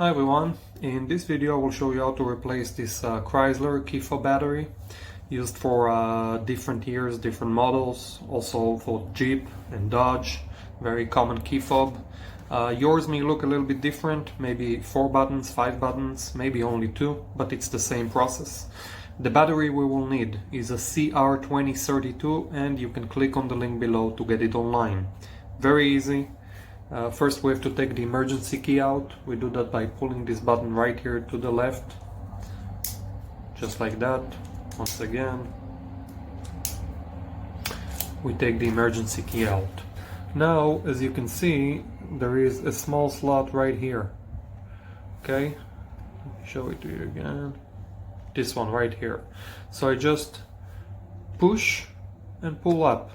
Hi everyone, in this video I will show you how to replace this Chrysler key fob battery used for different years, different models, also for Jeep and Dodge, very common key fob. Yours may look a little bit different, maybe 4 buttons, 5 buttons, maybe only 2, but it's the same process. The battery we will need is a CR2032 and you can click on the link below to get it online. Very easy. First we have to take the emergency key out. We do that by pulling this button right here to the left, just like that. Once again, we take the emergency key out. Now, as you can see, there is a small slot right here. Okay, let me show it to you again. This one right here. So I just push and pull up.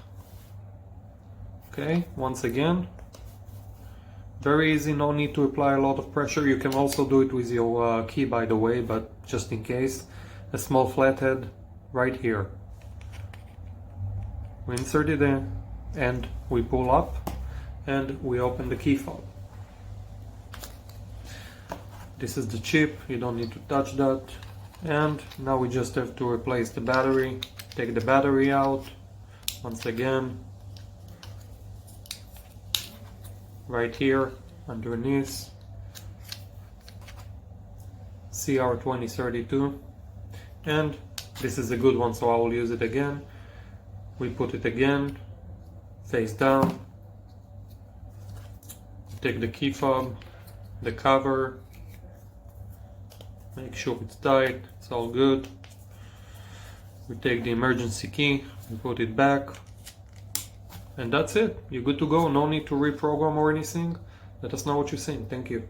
Okay, once again. Very easy, no need to apply a lot of pressure. You can also do it with your key, by the way, but just in case. A small flathead right here. We insert it in and we pull up and we open the key fob. This is the chip, you don't need to touch that. And now we just have to replace the battery. Take the battery out once again. Right here underneath, CR2032, and this is a good one, so I will use it again. We put it again face down, take the key fob, the cover, make sure it's tight, it's all good. We take the emergency key, we put it back. And that's it. You're good to go. No need to reprogram or anything. Let us know what you think. Thank you.